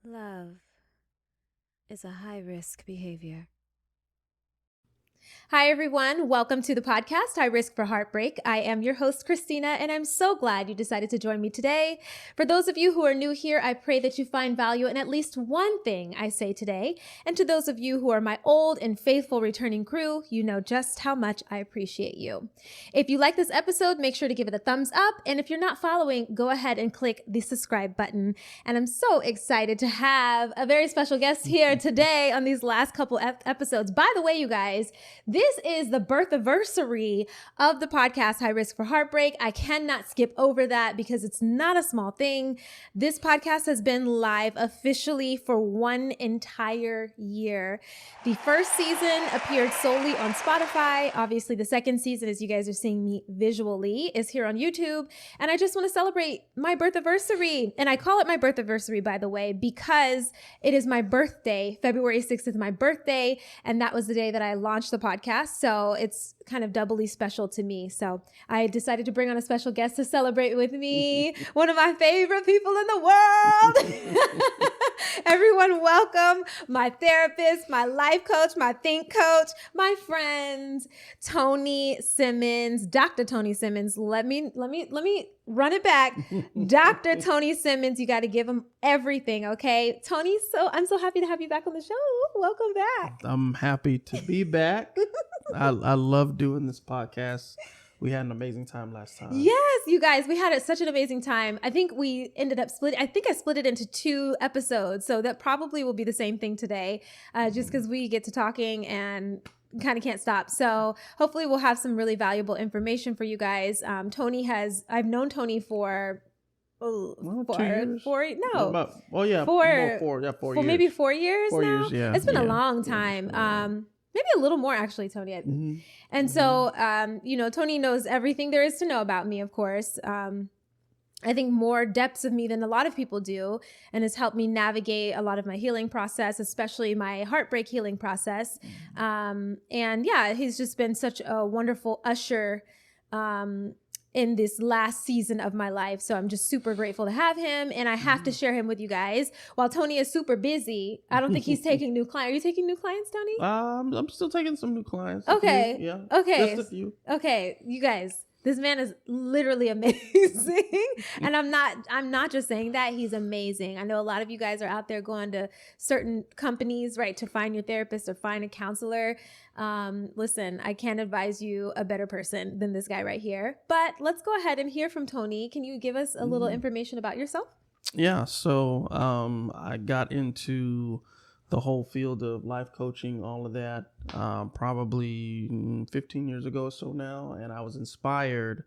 Love is a high-risk behavior. Hi, everyone. Welcome to the podcast, High Risk for Heartbreak. I am your host, Christina, and I'm so glad you decided to join me today. For those of you who are new here, I pray that you find value in at least one thing I say today. And to those of you who are my old and faithful returning crew, you know just how much I appreciate you. If you like this episode, make sure to give it a thumbs up. And if you're not following, go ahead and click the subscribe button. And I'm so excited to have a very special guest here today on these last couple episodes. By the way, you guys, this is the Birthaversary of the podcast, High Risk for Heartbreak. I cannot skip over that because it's not a small thing. This podcast has been live officially for 1 entire year. The first season appeared solely on Spotify. Obviously, the second season, as you guys are seeing me visually, is here on YouTube. And I just want to celebrate my Birthaversary. And I call it my Birthaversary, by the way, because it is my birthday. February 6th is my birthday. And that was the day that I launched the podcast. So it's kind of doubly special to me. So I decided to bring on a special guest to celebrate with me. One of my favorite people in the world. Everyone, welcome my therapist, my life coach, my think coach, my friend, Tony Simmons, Dr. Tony Simmons. Let me run it back. Dr. Tony Simmons, you got to give him everything, okay? Tony, I'm so happy to have you back on the show. Welcome back. I'm happy to be back. I love doing this podcast. We had an amazing time last time. Yes, you guys, we had such an amazing time. I think we ended up I split it into 2 episodes. So that probably will be the same thing today, just because we get to talking and kind of can't stop. So hopefully we'll have some really valuable information for you guys. I've known Tony for 2 years. 4 years maybe 4 years 4 now. years, yeah. It's been a long time. Maybe a little more, actually, Tony. Mm-hmm. And so, Tony knows everything there is to know about me, of course. I think more depths of me than a lot of people do, and has helped me navigate a lot of my healing process, especially my heartbreak healing process. He's just been such a wonderful usher in this last season of my life. So I'm just super grateful to have him, and I have to share him with you guys. While Tony is super busy, I don't think he's taking new clients. Are you taking new clients, Tony? I'm still taking some new clients. Okay. Yeah. Okay. Just a few. Okay, you guys. This man is literally amazing. And I'm not just saying that. He's amazing. I know a lot of you guys are out there going to certain companies, right, to find your therapist or find a counselor. Listen, I can't advise you a better person than this guy right here. But let's go ahead and hear from Tony. Can you give us a little information about yourself? Yeah. So I got into the whole field of life coaching, all of that, probably 15 years ago or so now. And I was inspired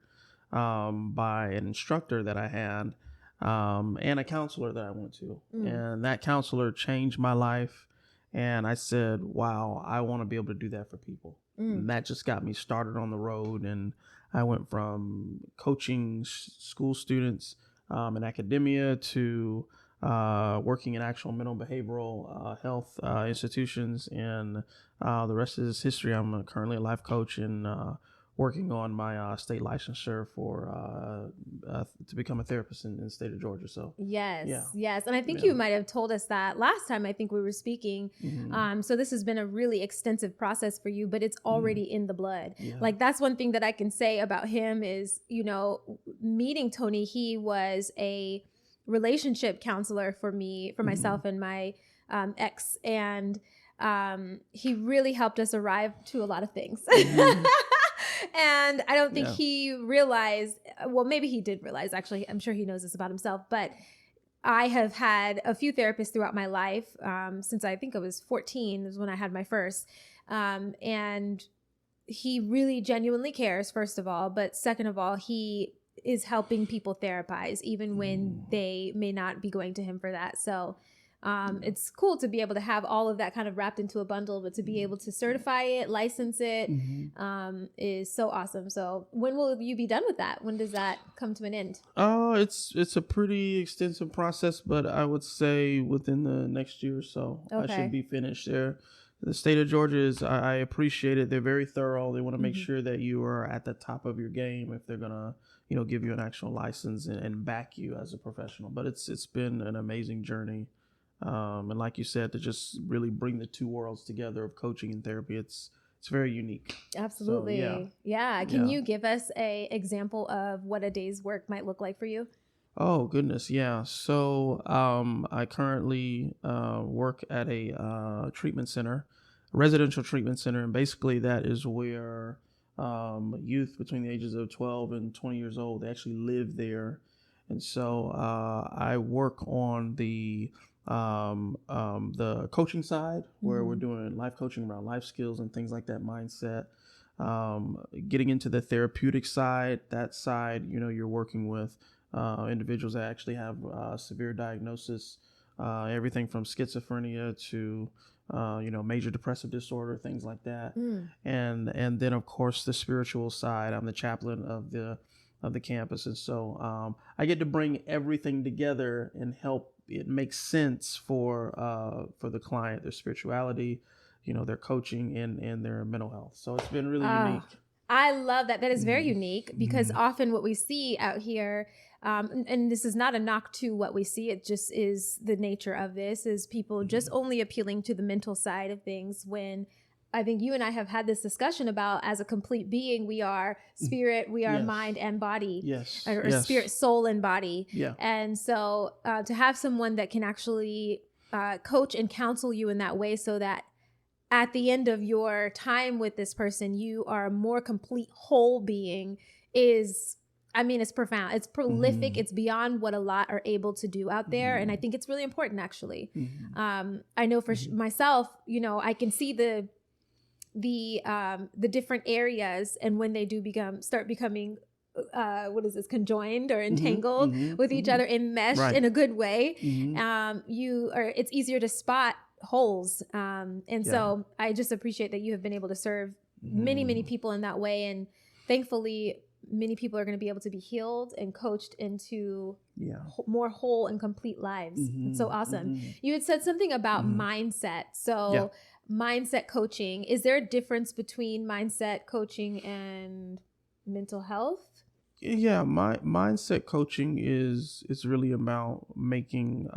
by an instructor that I had and a counselor that I went to. And that counselor changed my life. And I said, wow, I want to be able to do that for people. And that just got me started on the road. And I went from coaching school students in academia to working in actual mental behavioral health institutions, and the rest is history. I'm currently a life coach and working on my state licensure for to become a therapist in the state of Georgia. So yes, and I think you might have told us that last time. I think we were speaking. So this has been a really extensive process for you, but it's already in the blood. Yeah. Like, that's one thing that I can say about him is, meeting Tony, he was a relationship counselor for me, for myself and my ex, and he really helped us arrive to a lot of things. And I don't think he realized, well, maybe he did realize, actually, I'm sure he knows this about himself, but I have had a few therapists throughout my life, since I think I was 14 is when I had my first, and he really genuinely cares, first of all, but second of all, he is helping people therapize even when they may not be going to him for that. So it's cool to be able to have all of that kind of wrapped into a bundle, but to be able to certify it, license it, is so awesome. So when will you be done with that? When does that come to an end? It's a pretty extensive process, but I would say within the next year or so, I should be finished there. The state of Georgia I appreciate it. They're very thorough. They want to make sure that you are at the top of your game if they're going to, give you an actual license and back you as a professional. But it's been an amazing journey And like you said, to just really bring the two worlds together of coaching and therapy, it's very unique. Absolutely. So, Yeah. Can you give us a example of what a day's work might look like for you? Oh, goodness. Yeah. So I currently work at a treatment center, residential treatment center. And basically that is where youth between the ages of 12 and 20 years old, they actually live there. And so I work on the coaching side, where we're doing life coaching around life skills and things like that, mindset. Getting into the therapeutic side, that side, you're working with individuals that actually have severe diagnosis, everything from schizophrenia to major depressive disorder, things like that. And then of course the spiritual side. I'm the chaplain of the campus, and so I get to bring everything together and help it make sense for the client, their spirituality, their coaching and their mental health. So it's been really unique. I love that. That is very unique, because often what we see out here, and this is not a knock to what we see, it just is the nature of this, is people just only appealing to the mental side of things, when I think you and I have had this discussion about, as a complete being, we are spirit, we are mind and body, or spirit, soul and body. And so to have someone that can actually coach and counsel you in that way, so that at the end of your time with this person, you are a more complete whole being, is, it's profound. It's prolific. It's beyond what a lot are able to do out there. And I think it's really important, actually. I know for myself, I can see the different areas, and when they do start becoming conjoined or entangled with each other, enmeshed in a good way, it's easier to spot holes. So I just appreciate that you have been able to serve many people in that way, and thankfully many people are going to be able to be healed and coached into more whole and complete lives. It's so awesome. You had said something about mindset. So mindset coaching, is there a difference between mindset coaching and mental health? Yeah, my mindset coaching is really about making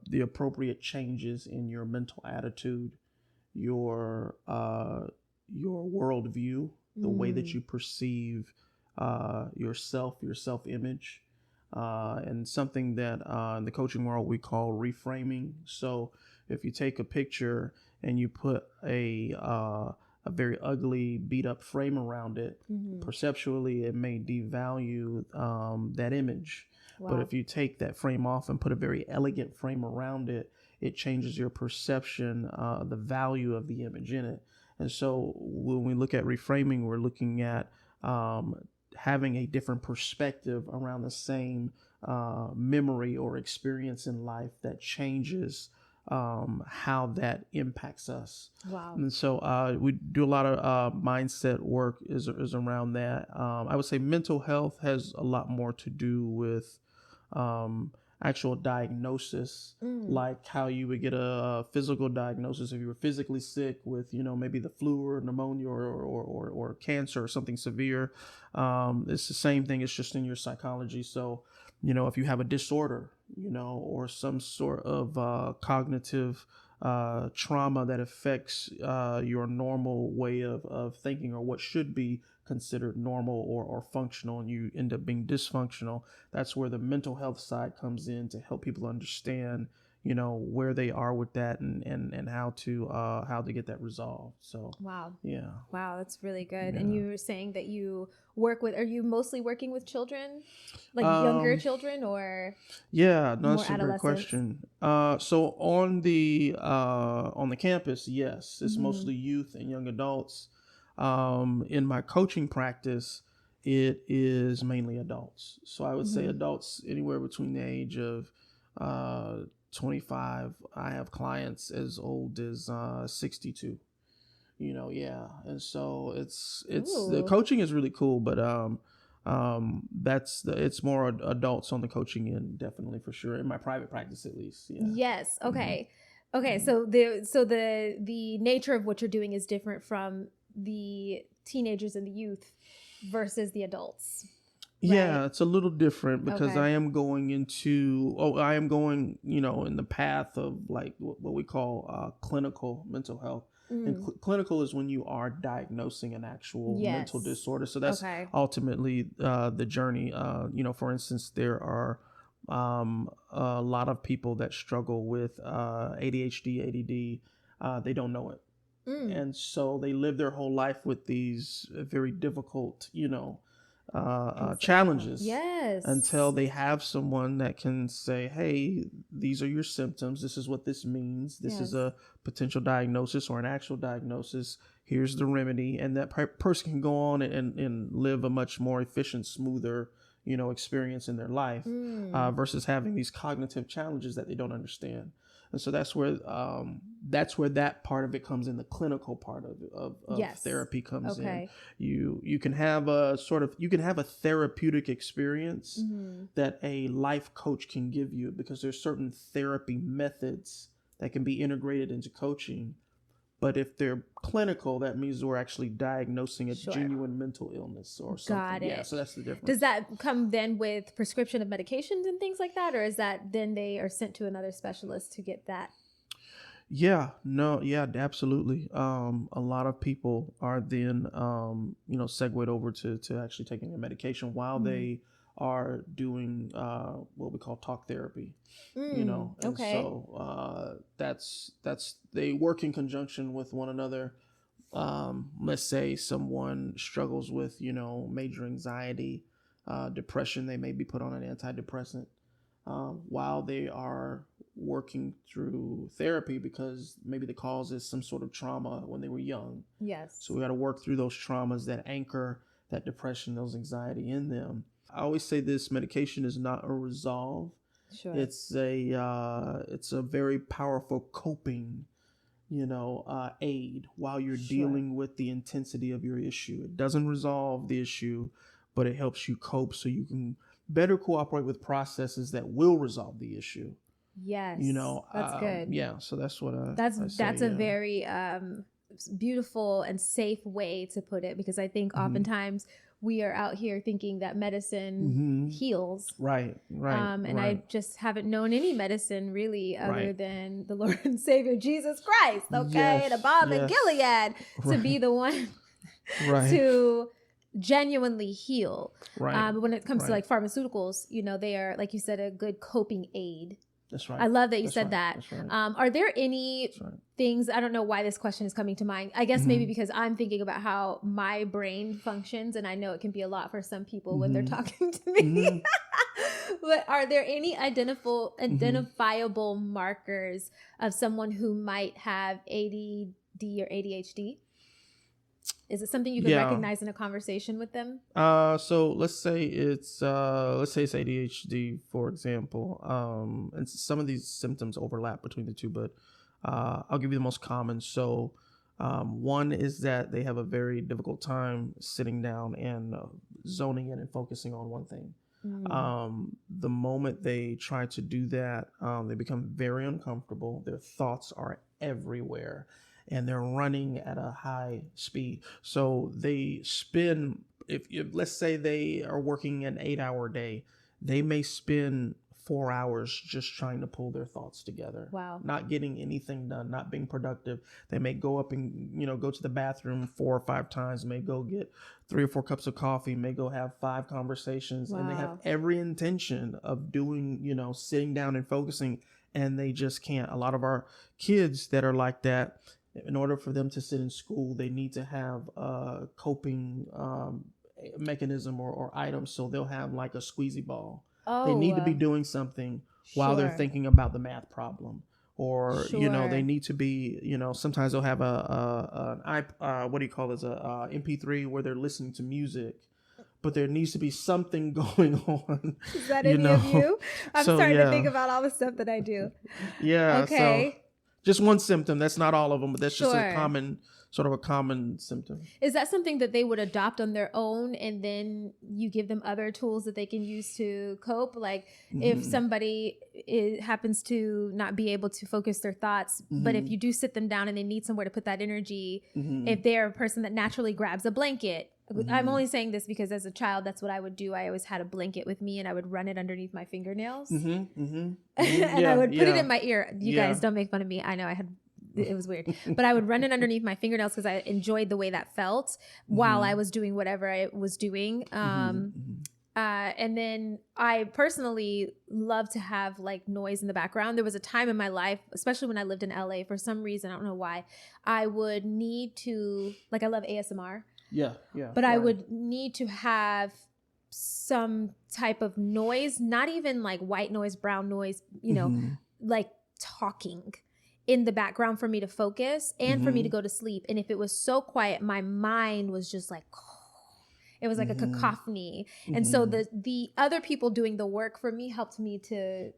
the appropriate changes in your mental attitude, your worldview, the way that you perceive yourself, your self-image, and something that in the coaching world we call reframing. So if you take a picture and you put a very ugly, beat up frame around it, perceptually it may devalue that image. Wow. But if you take that frame off and put a very elegant frame around it, it changes your perception, the value of the image in it. And so when we look at reframing, we're looking at having a different perspective around the same memory or experience in life that changes how that impacts us. Wow. And so we do a lot of mindset work is around that. I would say mental health has a lot more to do with actual diagnosis, like how you would get a physical diagnosis if you were physically sick with, maybe the flu or pneumonia or cancer or something severe. It's the same thing. It's just in your psychology. So, if you have a disorder, or some sort of cognitive trauma that affects your normal way of thinking, or what should be considered normal or functional, and you end up being dysfunctional, that's where the mental health side comes in to help people understand, where they are with that and how to get that resolved. So wow, that's really good. Yeah. And you were saying that you are you mostly working with children, like younger children, or that's a great question. So on the campus, yes, it's mostly youth and young adults. In my coaching practice, it is mainly adults. So I would say adults anywhere between the age of 25. I have clients as old as 62. And so it's the coaching is really cool, but it's more adults on the coaching end, definitely, for sure, in my private practice at least. Yes. Okay. So the nature of what you're doing is different from the teenagers and the youth versus the adults. Yeah, right? it's a little different because Okay. I am going in the path of like what we call clinical mental health. And Mm. clinical is when you are diagnosing an actual mental Yes. disorder. So that's Okay. ultimately the journey. For instance, there are a lot of people that struggle with ADHD, ADD. They don't know it. Mm. And so they live their whole life with these very difficult, challenges until Yes. they have someone that can say, hey, these are your symptoms. This is what this means. This is Yes. a potential diagnosis or an actual diagnosis. Here's the remedy. And that person can go on and live a much more efficient, smoother, experience in their life Mm. versus having these cognitive challenges that they don't understand. And so that's where that part of it comes in. The clinical part of Yes. therapy comes in. Okay. You can have a therapeutic experience Mm-hmm. that a life coach can give you, because there's certain therapy methods that can be integrated into coaching. But if they're clinical, that means we're actually diagnosing a Sure. genuine mental illness or something. Got Yeah, it. so that's the Does difference. that come then with prescription of medications and things like that? Or is that then they are sent to another specialist to get that? Yeah, no, yeah, absolutely. A lot of people are then, segued over to actually taking a medication while Mm. they are doing what we call talk therapy. Mm. And Okay. so that's they work in conjunction with one another. Let's say someone struggles with major anxiety, depression, they may be put on an antidepressant while they are working through therapy, because maybe the cause is some sort of trauma when they were young. So Yes. we got to work through those traumas that anchor that depression, those anxiety in them. I always say this: medication is not a resolve. Sure. It's a very powerful coping, aid while you're Sure. dealing with the intensity of your issue. It doesn't resolve the issue, but it helps you cope so you can better cooperate with processes that will resolve the issue. Yes. That's good. Yeah. So that's what That's I say. that's a Yeah. very beautiful and safe way to put it, because I think Mm-hmm. oftentimes we are out here thinking that medicine Mm-hmm. heals. Right. Right. And I Right. just haven't known any medicine really other Right. than the Lord and Savior Jesus Christ, okay, the Yes. balm in Yes. Gilead, to be Right. the one Right. to genuinely heal. Right. But when it comes to Right. like pharmaceuticals, they are, like you said, a good coping aid. That's I right. love that you That's said right. that. That's right. Are there any That's right. things, I don't know why this question is coming to mind. I guess maybe Mm-hmm. because I'm thinking about how my brain functions, and I know it can be a lot for some people when they're Mm-hmm. talking to Mm-hmm. me. But are there any Mm-hmm. identifiable markers of someone who might have ADD or ADHD? Is it something you could Yeah. recognize in a conversation with them? So let's say it's ADHD, for example. And some of these symptoms overlap between the two, but I'll give you the most common. So one is that they have a very difficult time sitting down and zoning in and focusing on one thing. Mm. The moment they try to do that, they become very uncomfortable. Their thoughts are everywhere and they're running at a high speed. So they spend, if let's say they are working an 8-hour day, they may spend 4 hours just trying to pull their thoughts together, Wow. not getting anything done, not being productive. They may go up and, go to the bathroom 4 or 5 times, may go get 3 or 4 cups of coffee, may go have 5 conversations, and they have Wow. every intention of doing, sitting down and focusing, and they just can't. A lot of our kids that are like that, in order for them to sit in school, they need to have a coping mechanism or item. So they'll have like a squeezy ball. They need to be Oh, doing something while they're sure. thinking about the math problem. Or they Sure. need to be, sometimes they'll have what do you call this, a MP3 where they're listening to music, but there needs to be something going on, Is that you any of know. you? I'm So starting to yeah, think about all the stuff that I do. yeah. So Okay. just one symptom. That's not all of them, but that's just Sure. sort of a common symptom. Is that something that they would adopt on their own, and then you give them other tools that they can use to cope? Like if Mm-hmm. somebody happens to not be able to focus their thoughts, but if Mm-hmm. you do sit them down and they need somewhere to put that energy, Mm-hmm. if they're a person that naturally grabs a blanket I'm only saying this because as a child, that's what I would do. I always had a blanket with me and I would run it underneath my fingernails. And I would put it in my ear. You guys don't make fun of me. I know it was weird, but I would run it underneath my fingernails because I enjoyed the way that felt while I was doing whatever I was doing. And then I personally love to have like noise in the background. There was a time in my life, especially when I lived in LA, for some reason, I don't know why, I would need to, like, I love ASMR. Yeah. But I would need to have some type of noise, not even like white noise, brown noise, you know, like talking in the background for me to focus and for me to go to sleep. And if it was so quiet, my mind was just like, it was like a cacophony. And so the other people doing the work for me helped me to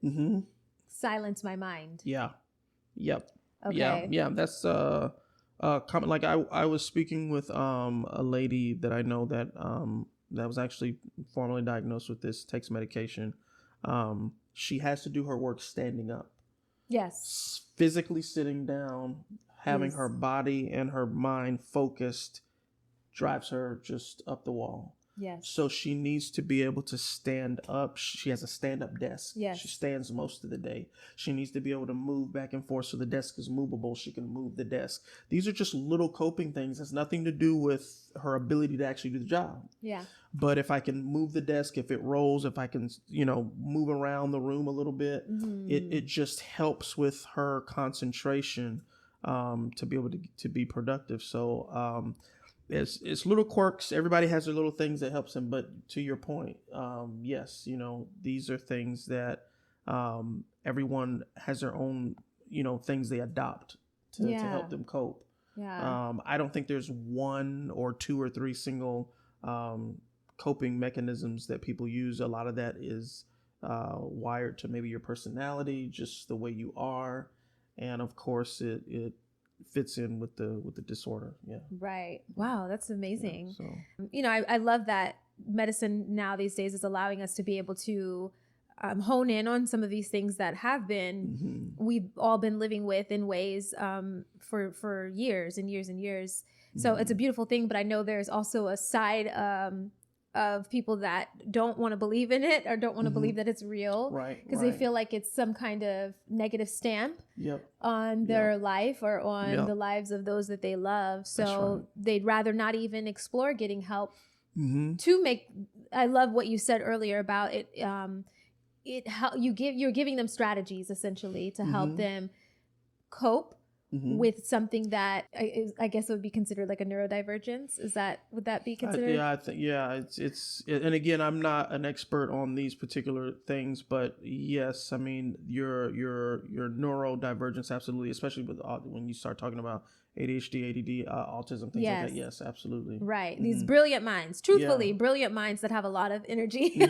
silence my mind. Yeah. Yep. Okay. Yeah. That's common. Like I was speaking with a lady that I know that that was actually formally diagnosed with this, takes medication. She has to do her work standing up. Yes. Physically sitting down, having her body and her mind focused drives her just up the wall. Yes. So she needs to be able to stand up. She has a stand-up desk. Yes. She stands most of the day. She needs to be able to move back and forth so the desk is movable. She can move the desk. These are just little coping things. It has nothing to do with her ability to actually do the job. Yeah. But if I can move the desk, if it rolls, if I can, move around the room a little bit, it just helps with her concentration to be able to be productive. So it's little quirks. Everybody has their little things that helps them. But to your point, yes, these are things that everyone has their own, things they adopt to help them cope. Yeah. I don't think there's one or two or three single coping mechanisms that people use. A lot of that is wired to maybe your personality, just the way you are. And of course, it fits in with the disorder. Yeah. Right. Wow. That's amazing. Yeah, so. I love that medicine now these days is allowing us to be able to hone in on some of these things that have been, we've all been living with in ways for years and years and years. So it's a beautiful thing, but I know there's also a side of people that don't want to believe in it or don't want to believe that it's real, right? Because they feel like it's some kind of negative stamp Yep. on their life or on the lives of those that they love. So they'd rather not even explore getting help to make. I love what you said earlier about it. You're giving them strategies essentially to help them cope with something that I guess would be considered like a neurodivergence. Would that be considered? I think it's and again, I'm not an expert on these particular things, but yes, I mean your neurodivergence, absolutely, especially with when you start talking about ADHD, ADD, autism, things like that. Yes, absolutely. Right. These brilliant minds, truthfully, brilliant minds that have a lot of energy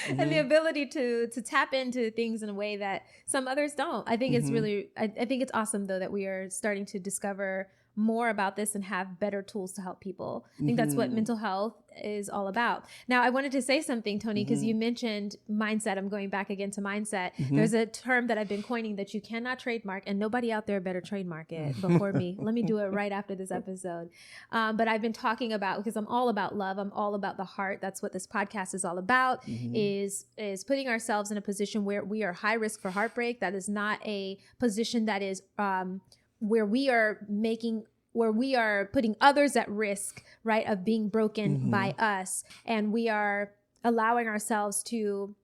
and the ability to tap into things in a way that some others don't. I think it's really, I think it's awesome though that we are starting to discover more about this and have better tools to help people. I think that's what mental health is all about. Now, I wanted to say something, Tony, because you mentioned mindset. I'm going back again to mindset. There's a term that I've been coining that you cannot trademark, and nobody out there better trademark it before me. Let me do it right after this episode. But I've been talking about, because I'm all about love. I'm all about the heart. That's what this podcast is all about, is putting ourselves in a position where we are high risk for heartbreak. That is not a position that is where we are putting others at risk, right, of being broken by us. And we are allowing ourselves to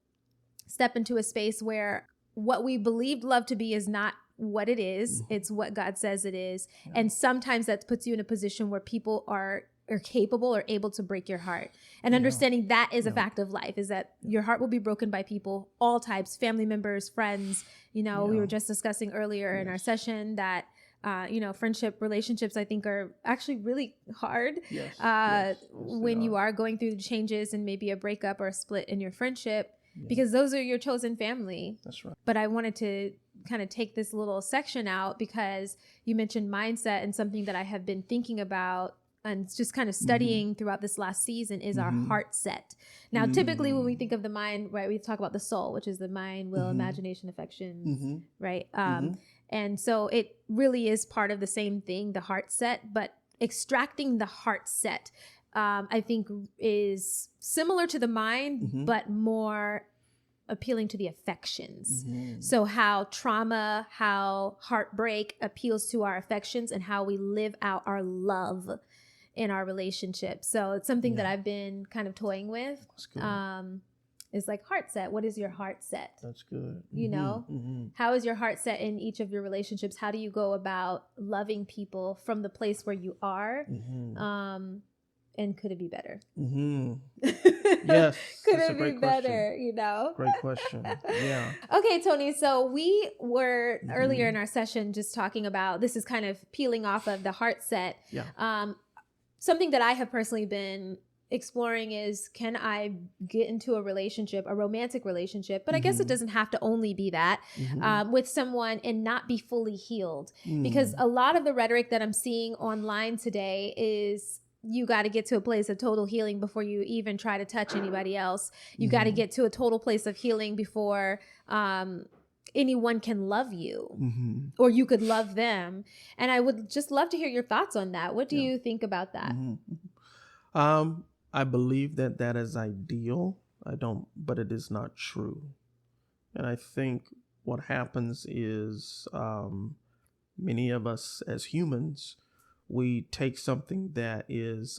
step into a space where what we believed love to be is not what it is. It's what God says it is. Yeah. And sometimes that puts you in a position where people are capable or able to break your heart. And understanding that is a fact of life, is that your heart will be broken by people, all types, family members, friends. We were just discussing earlier in our session that friendship relationships, I think, are actually really hard when you are going through changes and maybe a breakup or a split in your friendship, because those are your chosen family. That's right. But I wanted to kind of take this little section out because you mentioned mindset, and something that I have been thinking about and just kind of studying throughout this last season is our heart set. Now, typically when we think of the mind, right, we talk about the soul, which is the mind, will, imagination, affections, right? And so it really is part of the same thing, the heart set, but extracting the heart set. I think is similar to the mind, Mm-hmm. but more appealing to the affections. Mm-hmm. So how trauma, how heartbreak appeals to our affections, and how we live out our love in our relationship. So it's something that I've been kind of toying with. That's good. Is like heart set. What is your heart set? That's good. You know, Mm-hmm. how is your heart set in each of your relationships? How do you go about loving people from the place where you are? Mm-hmm. And could it be better? Mm-hmm. Yes. Could That's it be better? You know? Great question. Yeah. Okay, Tony. So we were earlier in our session just talking about, this is kind of peeling off of the heart set. Yeah. Something that I have personally been exploring is, can I get into a relationship, a romantic relationship, but I guess it doesn't have to only be that, with someone and not be fully healed. Because a lot of the rhetoric that I'm seeing online today is, you got to get to a place of total healing before you even try to touch anybody else. You got to get to a total place of healing before anyone can love you, or you could love them. And I would just love to hear your thoughts on that. What do you think about that? I believe that is ideal. But it is not true. And I think what happens is, many of us as humans, we take something that is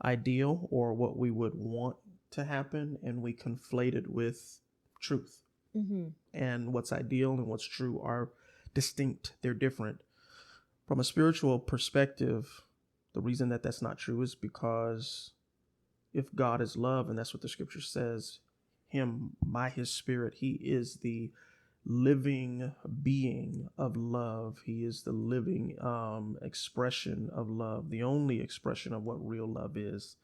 ideal or what we would want to happen, and we conflate it with truth. And what's ideal and what's true are distinct. They're different. From a spiritual perspective, the reason that that's not true is because if God is love, and that's what the scripture says, him, by his spirit, he is the living being of love. He is the living expression of love, the only expression of what real love is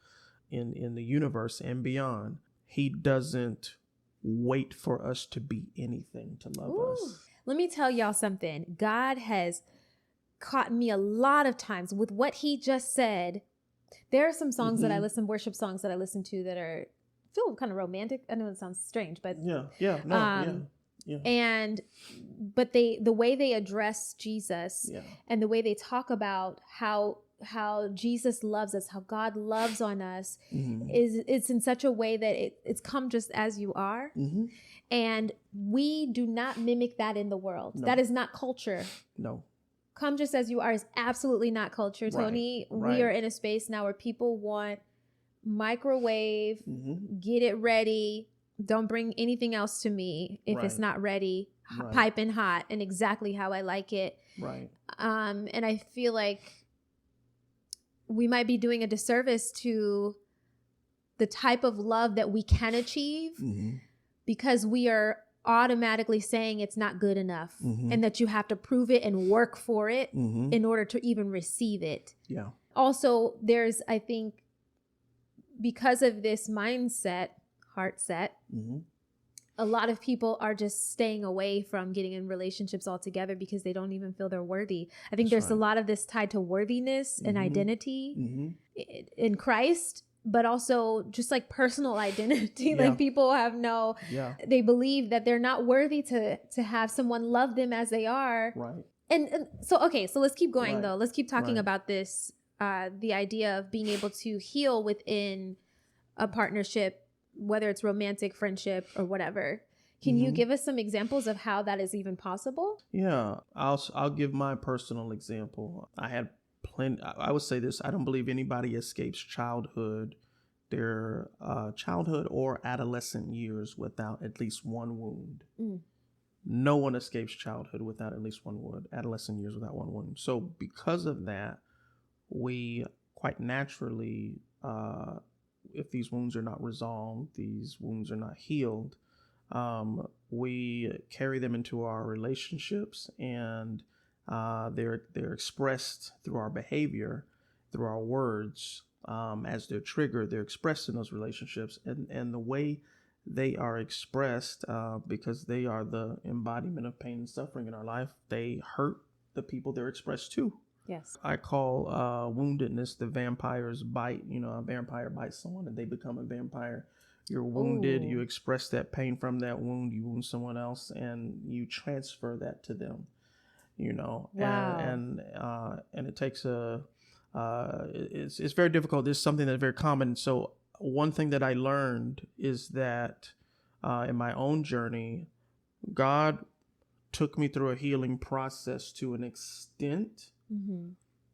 in the universe and beyond. He doesn't wait for us to be anything to love us. Let me tell y'all something. God has caught me a lot of times with what he just said. There are some songs that I listen, worship songs that I listen to that feel kind of romantic. I know it sounds strange, but but the way they address Jesus and the way they talk about how Jesus loves us, how God loves on us, it's in such a way that it's come just as you are. And we do not mimic that in the world. No. That is not culture. No. Come just as you are is absolutely not culture, Tony. Right. We are in a space now where people want microwave, get it ready. Don't bring anything else to me if it's not ready, piping hot and exactly how I like it. Right. And I feel like we might be doing a disservice to the type of love that we can achieve because we are automatically saying it's not good enough and that you have to prove it and work for it in order to even receive it. Yeah. Also, there's, I think, because of this mindset, heart set, a lot of people are just staying away from getting in relationships altogether because they don't even feel they're worthy. I think there's a lot of this tied to worthiness and identity in Christ, but also just like personal identity. Like people have they believe that they're not worthy to have someone love them as they are. Right. And so, okay, so let's keep going though. Let's keep talking about this, the idea of being able to heal within a partnership, whether it's romantic, friendship, or whatever. Can you give us some examples of how that is even possible? Yeah, I'll give my personal example. I had plenty. I would say this: I don't believe anybody escapes their childhood or adolescent years without at least one wound. No one escapes childhood without at least one wound. Adolescent years without one wound. So because of that, we quite naturally, if these wounds are not resolved, these wounds are not healed, we carry them into our relationships, and they're expressed through our behavior, through our words, as they're triggered. They're expressed in those relationships, and the way they are expressed, because they are the embodiment of pain and suffering in our life, they hurt the people they're expressed to. Yes. I call woundedness the vampire's bite. You know, a vampire bites someone and they become a vampire. You're wounded. You express that pain from that wound. You wound someone else and you transfer that to them. You know, wow. And it takes a it's very difficult. This is something that's very common. So one thing that I learned is that in my own journey, God took me through a healing process to an extent,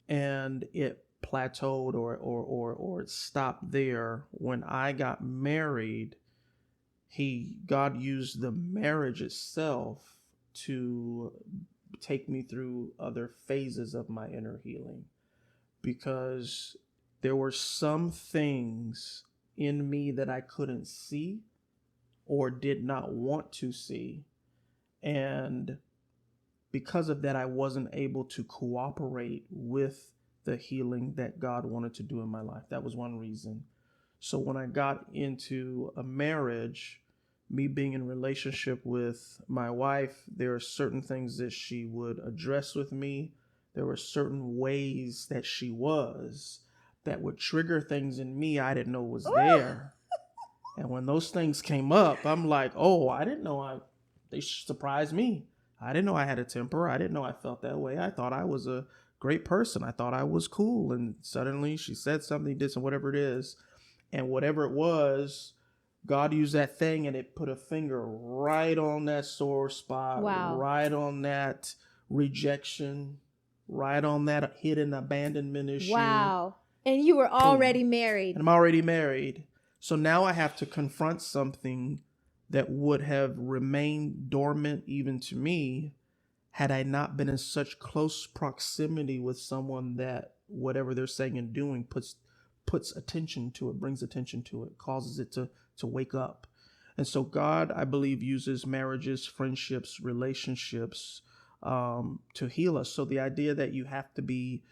and it plateaued or it stopped there. When I got married, God used the marriage itself to take me through other phases of my inner healing, because there were some things in me that I couldn't see or did not want to see. And because of that, I wasn't able to cooperate with the healing that God wanted to do in my life. That was one reason. So when I got into a marriage, me being in relationship with my wife, there are certain things that she would address with me. There were certain ways that she was that would trigger things in me I didn't know was there. And when those things came up, I'm like, oh, I didn't know they surprised me. I didn't know I had a temper. I didn't know I felt that way. I thought I was a great person. I thought I was cool. And suddenly she said something, did some, whatever it is. And whatever it was, God used that thing and it put a finger right on that sore spot, right on that rejection, right on that hidden abandonment issue. Wow. And you were already married. And I'm already married. So now I have to confront something that would have remained dormant even to me had I not been in such close proximity with someone that whatever they're saying and doing puts attention to it, brings attention to it, causes it to wake up. And so God, I believe, uses marriages, friendships, relationships to heal us. So the idea that you have to be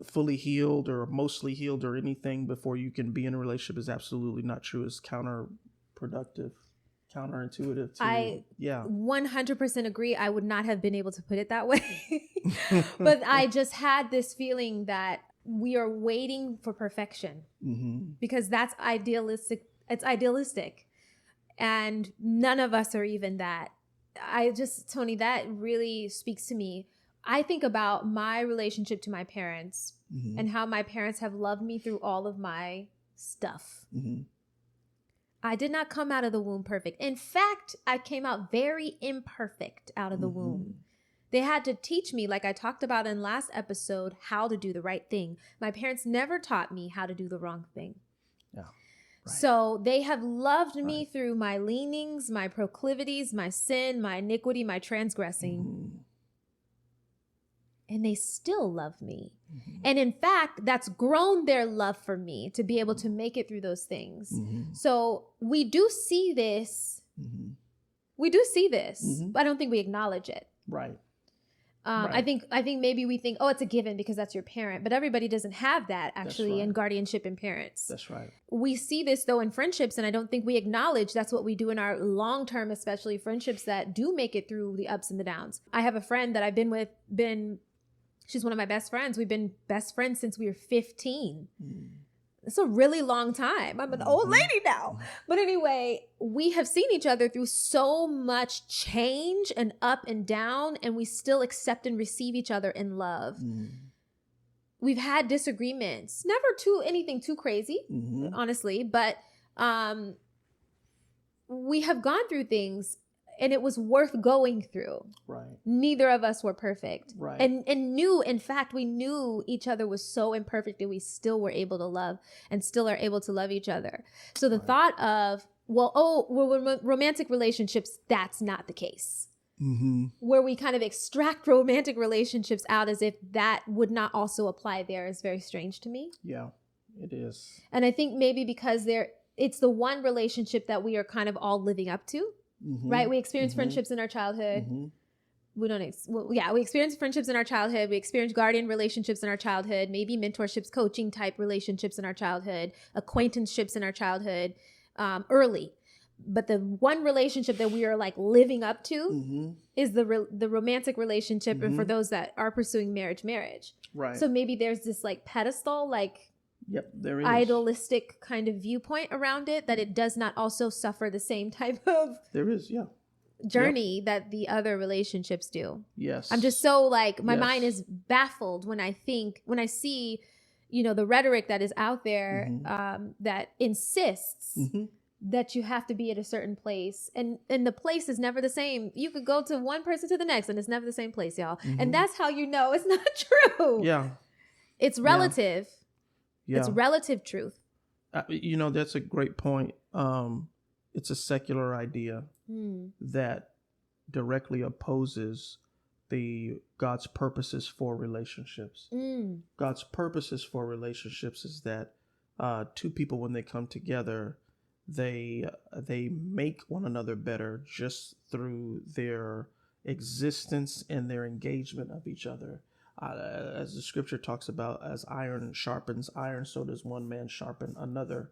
fully healed or mostly healed or anything before you can be in a relationship is absolutely not true. It's counterproductive, counterintuitive. I 100% agree. I would not have been able to put it that way. But I just had this feeling that we are waiting for perfection because that's idealistic. It's idealistic. And none of us are even that. Tony, that really speaks to me. I think about my relationship to my parents and how my parents have loved me through all of my stuff. I did not come out of the womb perfect. In fact, I came out very imperfect out of the womb. They had to teach me, like I talked about in last episode, how to do the right thing. My parents never taught me how to do the wrong thing. Yeah. Right. So they have loved me through my leanings, my proclivities, my sin, my iniquity, my transgressing. And they still love me. And in fact, that's grown their love for me to be able to make it through those things. So we do see this. We do see this. But I don't think we acknowledge it. Right. I think maybe we think, oh, it's a given because that's your parent. But everybody doesn't have that actually in guardianship and parents. That's right. We see this though in friendships, and I don't think we acknowledge that's what we do in our long-term, especially friendships that do make it through the ups and the downs. I have a friend that I've been with, she's one of my best friends. We've been best friends since we were 15. It's a really long time. I'm an old lady now. But anyway, we have seen each other through so much change and up and down, and we still accept and receive each other in love. We've had disagreements, never anything too crazy, honestly, but we have gone through things and it was worth going through. Right. Neither of us were perfect. Right. And in fact, we knew each other was so imperfect that we still were able to love and still are able to love each other. So the thought of, romantic relationships, that's not the case. Where we kind of extract romantic relationships out as if that would not also apply there is very strange to me. Yeah, it is. And I think maybe because it's the one relationship that we are kind of all living up to. Right? We experience friendships in our childhood. We experience friendships in our childhood. We experience guardian relationships in our childhood, maybe mentorships, coaching type relationships in our childhood, acquaintanceships in our childhood, early. But the one relationship that we are like living up to is the romantic relationship. And for those that are pursuing marriage. Right. So maybe there's this like pedestal, like, there is idealistic kind of viewpoint around it, that it does not also suffer the same type of journey that the other relationships do. Yes. I'm just so like, my mind is baffled when I see the rhetoric that is out there Mm-hmm. that insists Mm-hmm. that you have to be at a certain place, and the place is never the same. You could go to one person to the next and it's never the same place, y'all. Mm-hmm. And that's how you know it's not true. Yeah. It's relative. Yeah. It's relative truth. That's a great point. It's a secular idea that directly opposes the God's purposes for relationships. God's purposes for relationships is that two people, when they come together, they make one another better just through their existence and their engagement of each other. As the scripture talks about, as iron sharpens iron, so does one man sharpen another.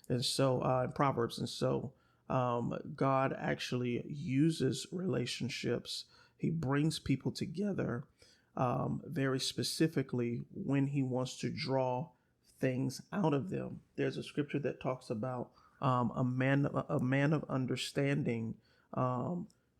And so in Proverbs, and so God actually uses relationships. He brings people together very specifically when he wants to draw things out of them. There's a scripture that talks about a man of understanding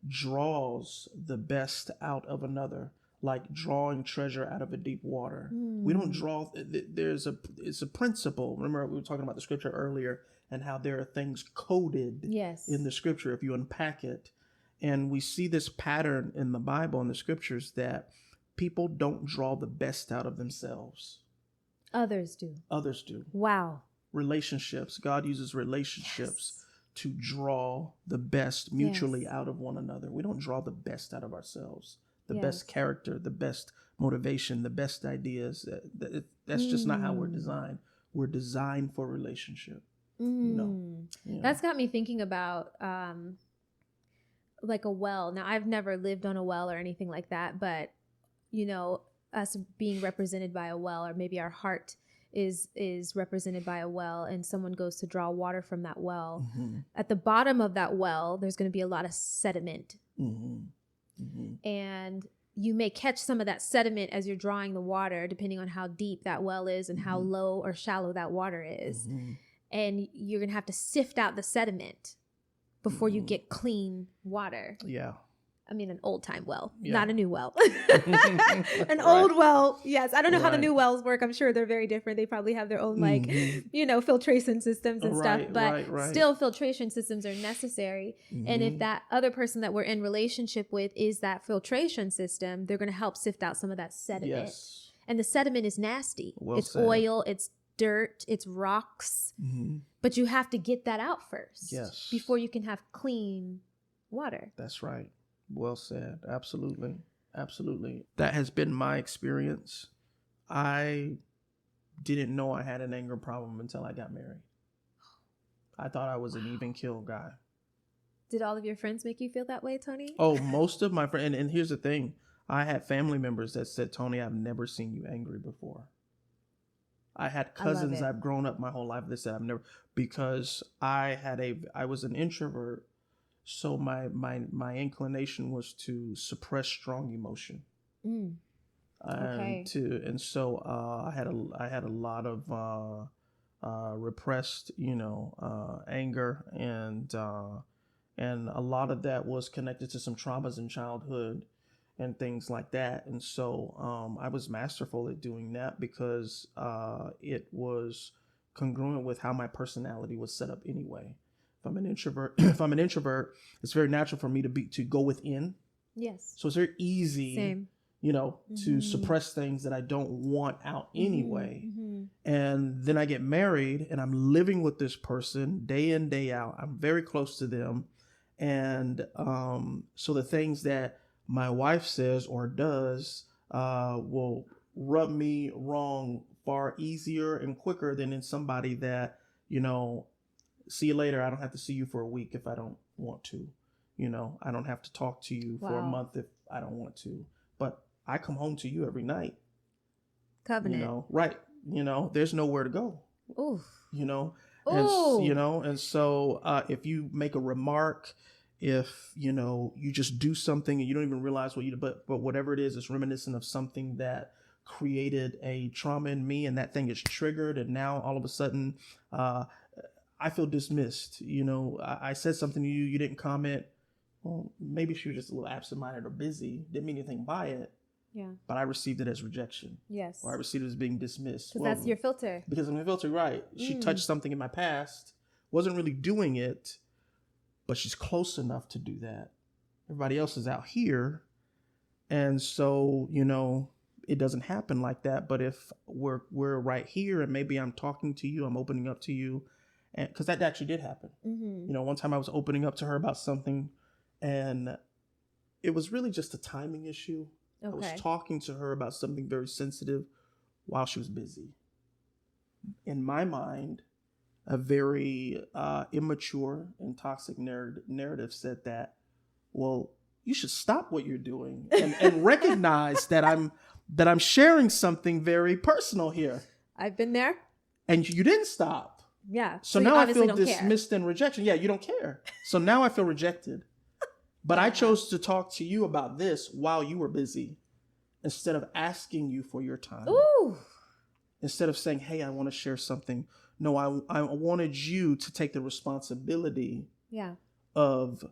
draws the best out of another, like drawing treasure out of a deep water. We don't draw. It's a principle. Remember, we were talking about the scripture earlier and how there are things coded in the scripture if you unpack it. And we see this pattern in the Bible and the scriptures that people don't draw the best out of themselves. Others do. Others do. Wow. Relationships. God uses relationships to draw the best mutually out of one another. We don't draw the best out of ourselves. The best character, the best motivation, the best ideas. That's just not how we're designed. We're designed for relationship. That's got me thinking about like a well. Now, I've never lived on a well or anything like that, but us being represented by a well, or maybe our heart is represented by a well, and someone goes to draw water from that well. At the bottom of that well, there's going to be a lot of sediment. And you may catch some of that sediment as you're drawing the water, depending on how deep that well is and how low or shallow that water is. And you're going to have to sift out the sediment before you get clean water. Yeah. I mean, an old time well, not a new well. An Right. old well. Yes. I don't know how the new wells work. I'm sure they're very different. They probably have their own filtration systems and stuff, but still filtration systems are necessary. And if that other person that we're in relationship with is that filtration system, they're going to help sift out some of that sediment. Yes. And the sediment is nasty. Well it's said. Oil, it's dirt, it's rocks, but you have to get that out first before you can have clean water. That's right. Well said. Absolutely. Absolutely. That has been my experience. I didn't know I had an anger problem until I got married. I thought I was an even kill guy. Did all of your friends make you feel that way, Tony? Oh, most of my friends. And here's the thing. I had family members that said, Tony, I've never seen you angry before. I had cousins I've grown up my whole life that said I've never, because I was an introvert. So my inclination was to suppress strong emotion. And so I had a lot of repressed, anger, and a lot of that was connected to some traumas in childhood and things like that. And so I was masterful at doing that because it was congruent with how my personality was set up anyway. If I'm an introvert, it's very natural for me to go within. Yes. So it's very easy, to suppress things that I don't want out anyway. And then I get married and I'm living with this person day in, day out. I'm very close to them. And so the things that my wife says or does will rub me wrong far easier and quicker than in somebody that, see you later. I don't have to see you for a week if I don't want to. I don't have to talk to you for a month if I don't want to. But I come home to you every night. Covenant. Right. There's nowhere to go. Oof. And so if you make a remark, if you just do something and you don't even realize what but whatever it is, it's reminiscent of something that created a trauma in me, and that thing is triggered, and now all of a sudden I feel dismissed. I said something to you, you didn't comment. Well, maybe she was just a little absent-minded or busy, didn't mean anything by it. Yeah. but I received it as rejection. Yes. Or I received it as being dismissed. Because that's your filter. Because I'm a filter, right. She touched something in my past, wasn't really doing it, but she's close enough to do that. Everybody else is out here. And so, you know, it doesn't happen like that. But if we're right here and maybe I'm talking to you, I'm opening up to you, and because that actually did happen. You know, one time I was opening up to her about something, and it was really just a timing issue. I was talking to her about something very sensitive while she was busy. In my mind, a very immature and toxic narrative said that, well, you should stop what you're doing and recognize that I'm sharing something very personal here. I've been there. And you didn't stop. Yeah. So now I feel dismissed and rejection. Yeah, you don't care. So now I feel rejected. But I chose to talk to you about this while you were busy instead of asking you for your time. Ooh. Instead of saying, hey, I want to share something. No, I wanted you to take the responsibility of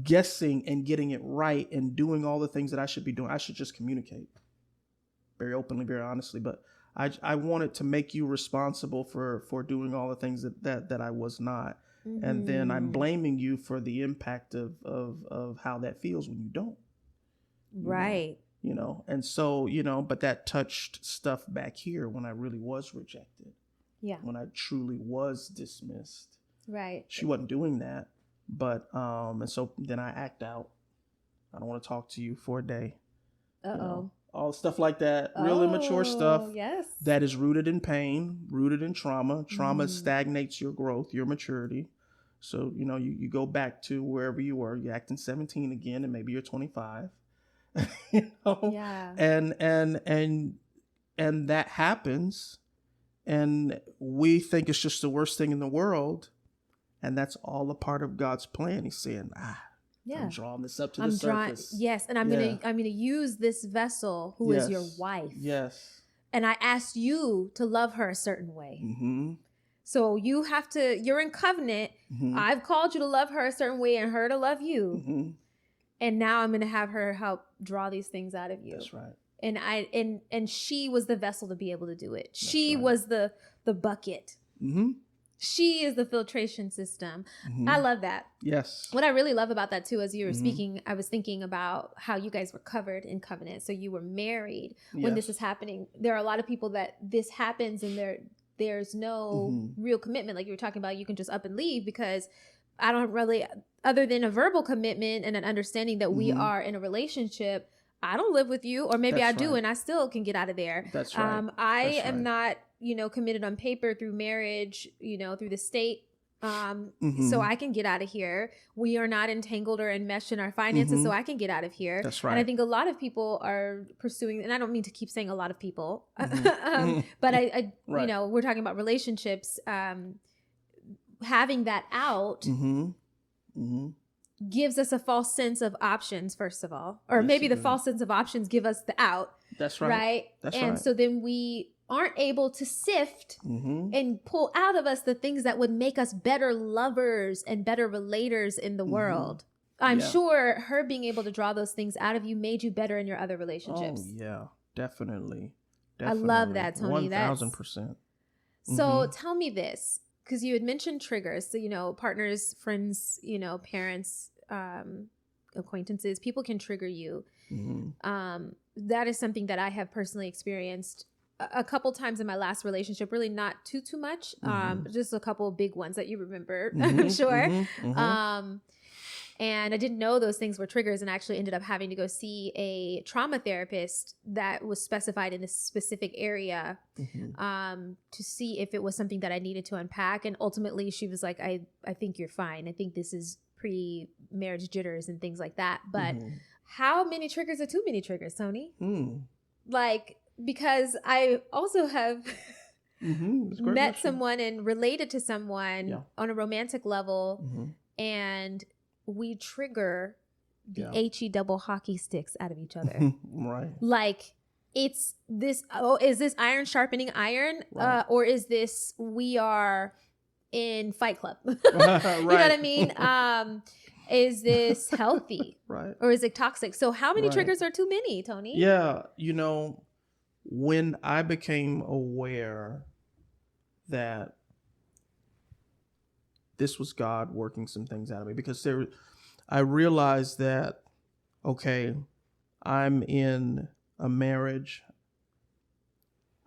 guessing and getting it right and doing all the things that I should be doing. I should just communicate very openly, very honestly. But I wanted to make you responsible for doing all the things that I was not. And then I'm blaming you for the impact of how that feels when you don't. Right. You know, and so, you know, but that touched stuff back here when I really was rejected. Yeah. When I truly was dismissed. Right. She wasn't doing that. But, and so then I act out. I don't want to talk to you for a day. Uh-oh. You know, all stuff like that. Real immature stuff. Yes. That is rooted in pain, rooted in trauma. Trauma stagnates your growth, your maturity. So, you know, you go back to wherever you were. You're acting 17 again, and maybe you're 25. You know? Yeah. And that happens. And we think it's just the worst thing in the world. And that's all a part of God's plan. He's saying, I'm drawing this up to the surface. Yes. And I'm gonna use this vessel who is your wife. Yes. And I asked you to love her a certain way. So you're in covenant. I've called you to love her a certain way and her to love you. And now I'm going to have her help draw these things out of you. That's right. And she was the vessel to be able to do it. She was the bucket. She is the filtration system. I love that. Yes. What I really love about that too, as you were speaking, I was thinking about how you guys were covered in covenant. So you were married when this is happening. There are a lot of people that this happens and there's no real commitment. Like you were talking about, you can just up and leave because I don't really, other than a verbal commitment and an understanding that we are in a relationship, I don't live with you, or maybe I do, and I still can get out of there. That's right. I am not, committed on paper through marriage, through the state. So I can get out of here. We are not entangled or enmeshed in our finances, so I can get out of here. That's right. And I think a lot of people are pursuing, and I don't mean to keep saying a lot of people, but I we're talking about relationships, having that out gives us a false sense of options, first of all, or maybe the false sense of options give us the out. That's right. Right. That's and right. so then we aren't able to sift and pull out of us the things that would make us better lovers and better relators in the world. I'm sure her being able to draw those things out of you made you better in your other relationships. Oh, yeah, definitely. I love that, Tony. 1,000%. So tell me this, because you had mentioned triggers. So, partners, friends, parents, acquaintances, people can trigger you. That is something that I have personally experienced a couple times in my last relationship, really not too much. Just a couple of big ones that you remember, I'm sure. And I didn't know those things were triggers, and actually ended up having to go see a trauma therapist that was specified in this specific area to see if it was something that I needed to unpack. And ultimately she was like, I think you're fine. I think this is pre-marriage jitters and things like that. But how many triggers are too many triggers, Tony? Like, because I also have met someone and related to someone on a romantic level, and we trigger the HE double hockey sticks out of each other. Right. Like, it's this, is this iron sharpening iron? Right. Or is this, we are in Fight Club? You know what I mean? Is this healthy? Right. Or is it toxic? So how many Right. triggers are too many, Tony? Yeah. When I became aware that this was God working some things out of me, because I realized that, okay, I'm in a marriage.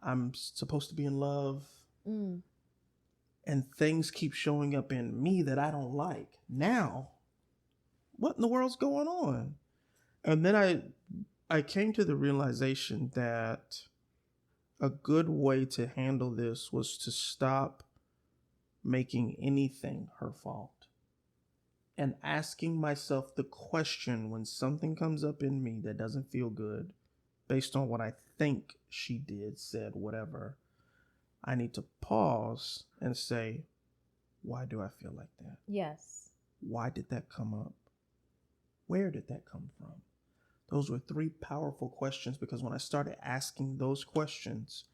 I'm supposed to be in love. And things keep showing up in me that I don't like. Now, what in the world's going on? And then I came to the realization that a good way to handle this was to stop making anything her fault and asking myself the question when something comes up in me that doesn't feel good based on what I think she did, said, whatever. I need to pause and say, why do I feel like that? Yes. Why did that come up? Where did that come from? Those were 3 powerful questions, because when I started asking those questions,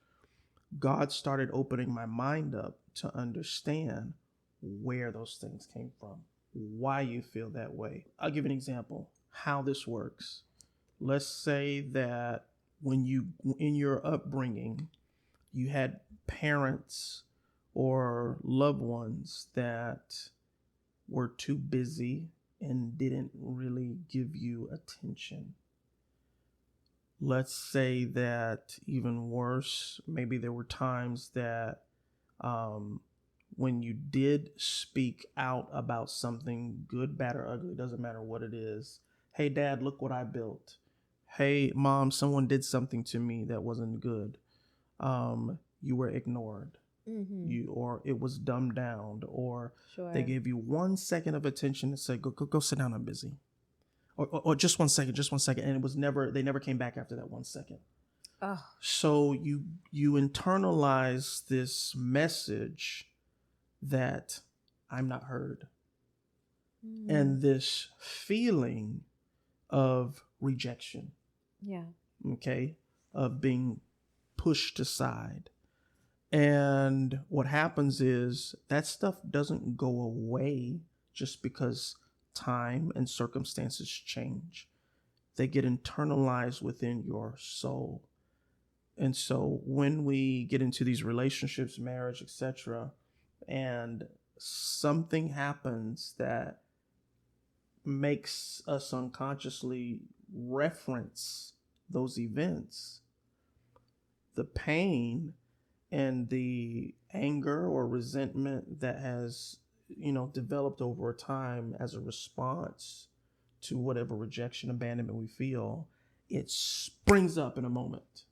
God started opening my mind up to understand where those things came from, why you feel that way. I'll give an example how this works. Let's say that when you, in your upbringing, you had parents or loved ones that were too busy and didn't really give you attention. Let's say that, even worse, maybe there were times that when you did speak out about something, good, bad, or ugly, doesn't matter what it is. Hey, Dad, look what I built. Hey, Mom, someone did something to me that wasn't good. You were ignored. Or it was dumbed down, or they gave you 1 second of attention and said, go sit down, I'm busy. Or just 1 second, and it was they never came back after that 1 second. Oh. So you internalize this message that I'm not heard. And this feeling of rejection. Yeah. Okay. Of being pushed aside. And what happens is that stuff doesn't go away just because time and circumstances change. They get internalized within your soul. And so when we get into these relationships, marriage, etc., and something happens that makes us unconsciously reference those events, the pain and the anger or resentment that has, developed over time as a response to whatever rejection, abandonment we feel, it springs up in a moment.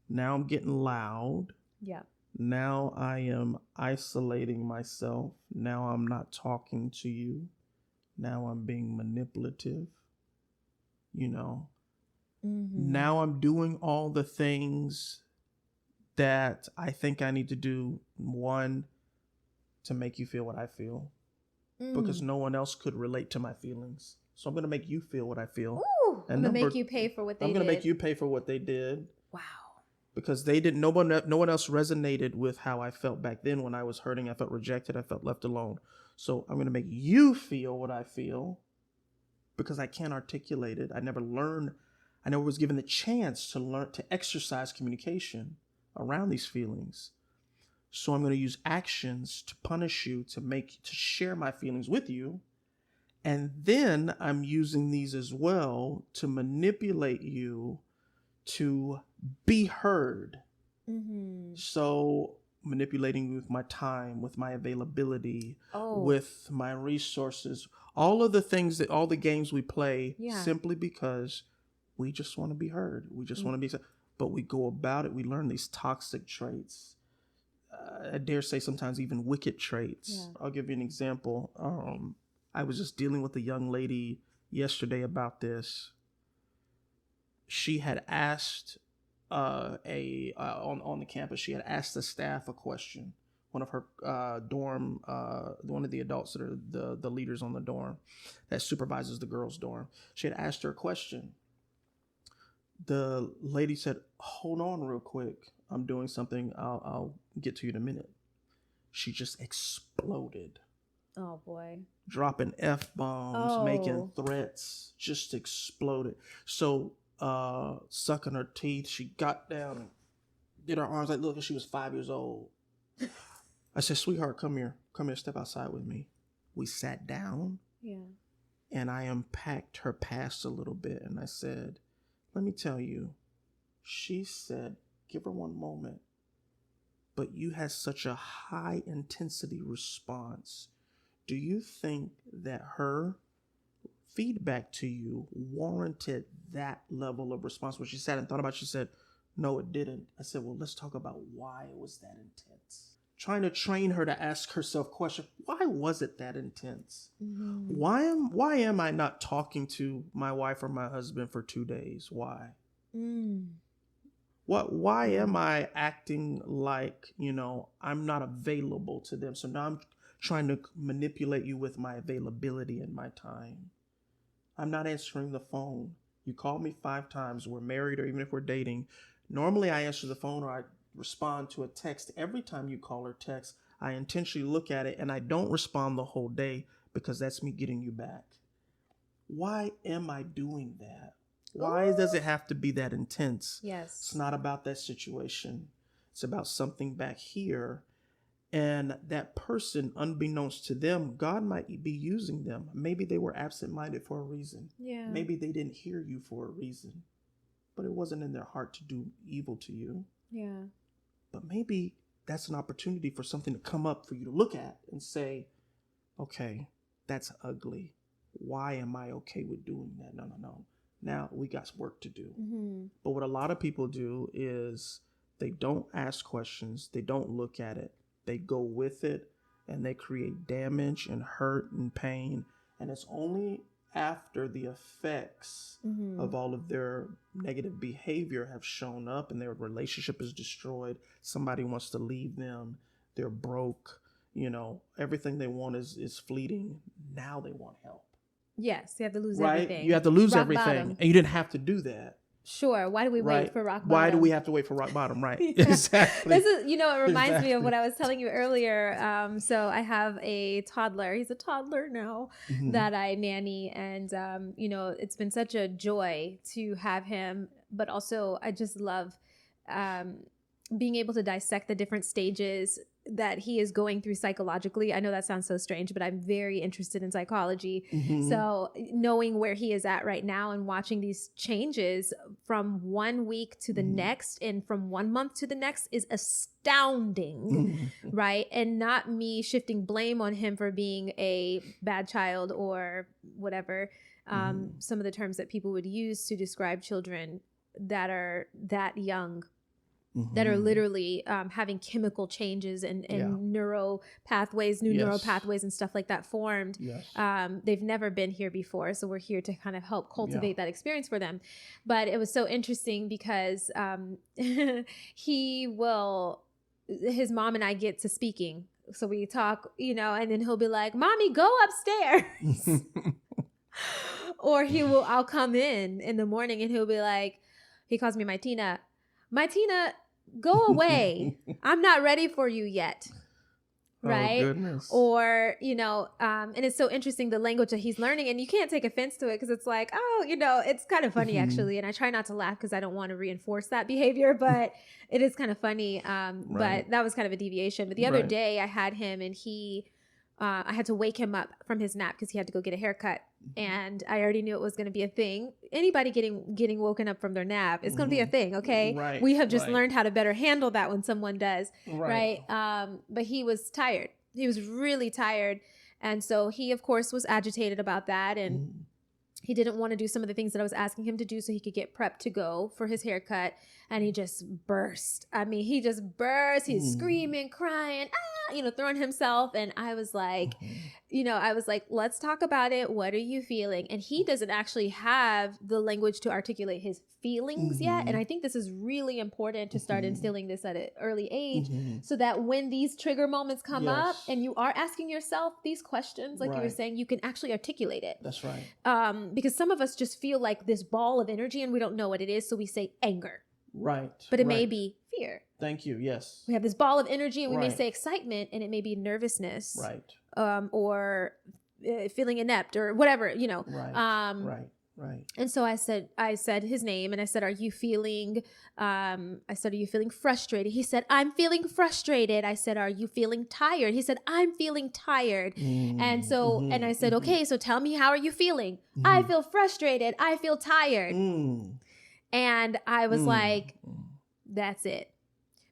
Now I'm getting loud. Yeah. Now I am isolating myself. Now I'm not talking to you. Now I'm being manipulative. Now I'm doing all the things that I think I need to do, 1, to make you feel what I feel, because no one else could relate to my feelings. So I'm going to make you feel what I feel. Ooh, and I'm going to make you pay for what they did. I'm going to make you pay for what they did. Wow. Because they didn't, no one else resonated with how I felt back then when I was hurting. I felt rejected. I felt left alone. So I'm going to make you feel what I feel, because I can't articulate it. I never was given the chance to learn, to exercise communication around these feelings. So I'm going to use actions to punish you, to share my feelings with you. And then I'm using these as well to manipulate you to be heard. So manipulating you with my time, with my availability, with my resources, all of the things all the games we play, simply because we just want to be heard. We just want to be, but we go about it. We learn these toxic traits. I dare say sometimes even wicked traits. Yeah. I'll give you an example. I was just dealing with a young lady yesterday about this. She had asked on the campus, she had asked the staff a question. One of her one of the adults that are the leaders on the dorm that supervises the girls' dorm. She had asked her a question. The lady said, "Hold on real quick. I'm doing something. I'll get to you in a minute." She just exploded. Oh boy. Dropping F-bombs, making threats, just exploded. So sucking her teeth, she got down and did her arms like, look, she was 5 years old. I said, sweetheart, come here, step outside with me. We sat down. Yeah. And I unpacked her past a little bit. And I said, let me tell you, she said, give her one moment. But you had such a high intensity response. Do you think that her feedback to you warranted that level of response? When she sat and thought about it, she said, no, it didn't. I said, well, let's talk about why it was that intense. Trying to train her to ask herself questions. Why was it that intense? Mm-hmm. Why am I not talking to my wife or my husband for 2 days? Why? Why am I acting like, I'm not available to them? So now I'm trying to manipulate you with my availability and my time. I'm not answering the phone. You called me 5 times. We're married, or even if we're dating. Normally I answer the phone or I respond to a text. Every time you call or text, I intentionally look at it and I don't respond the whole day because that's me getting you back. Why am I doing that? Why does it have to be that intense? Yes. It's not about that situation. It's about something back here. And that person, unbeknownst to them, God might be using them. Maybe they were absent-minded for a reason. Yeah. Maybe they didn't hear you for a reason. But it wasn't in their heart to do evil to you. Yeah. But maybe that's an opportunity for something to come up for you to look at and say, okay, that's ugly. Why am I okay with doing that? No. Now we got work to do. Mm-hmm. But what a lot of people do is they don't ask questions. They don't look at it. They go with it and they create damage and hurt and pain. And it's only after the effects of all of their negative behavior have shown up and their relationship is destroyed. Somebody wants to leave them. They're broke. Everything they want is fleeting. Now they want help. Yes, you have to lose right? everything. You have to lose rock everything. bottom. And you didn't have to do that. Sure. Why do we wait for rock bottom? Why do we have to wait for rock bottom? Right. Yeah. Exactly. This is, it reminds me of what I was telling you earlier. So I have a toddler. He's a toddler now that I nanny. And, it's been such a joy to have him. But also I just love being able to dissect the different stages that he is going through psychologically. I know that sounds so strange, but I'm very interested in psychology. So knowing where he is at right now and watching these changes from 1 week to the next and from 1 month to the next is astounding, right? And not me shifting blame on him for being a bad child or whatever. Some of the terms that people would use to describe children that are that young, that are literally having chemical changes and neuro pathways, new neural pathways and stuff like that formed. They've never been here before. So we're here to kind of help cultivate that experience for them. But it was so interesting because his mom and I get to speaking. So we talk, and then he'll be like, Mommy, go upstairs. Or I'll come in the morning and he'll be like, he calls me my Tina, go away. I'm not ready for you yet. Right. Oh, goodness. Or, and it's so interesting, the language that he's learning, and you can't take offense to it because it's like, it's kind of funny actually. And I try not to laugh because I don't want to reinforce that behavior, but it is kind of funny. But that was kind of a deviation. But the other day I had him and I had to wake him up from his nap because he had to go get a haircut. And I already knew it was going to be a thing. Anybody getting woken up from their nap, it's going to be a thing, okay? Right, we have just learned how to better handle that when someone does, right? But he was tired. He was really tired. And so he, of course, was agitated about that. And he didn't want to do some of the things that I was asking him to do so he could get prepped to go for his haircut. And he just burst. He just burst. He's screaming, crying, throwing himself. And I was like, let's talk about it. What are you feeling? And he doesn't actually have the language to articulate his feelings yet. And I think this is really important to start instilling this at an early age so that when these trigger moments come up and you are asking yourself these questions, like you were saying, you can actually articulate it. That's right. Because some of us just feel like this ball of energy and we don't know what it is. So we say anger. Right. But it may be fear. Thank you. Yes. We have this ball of energy and we may say excitement and it may be nervousness. Right. or feeling inept or whatever, Right. And so I said his name, and I said, are you feeling frustrated? He said, I'm feeling frustrated. I said, are you feeling tired? He said, I'm feeling tired. And so, and I said, okay, so tell me, how are you feeling? I feel frustrated. I feel tired. And I was like, that's it.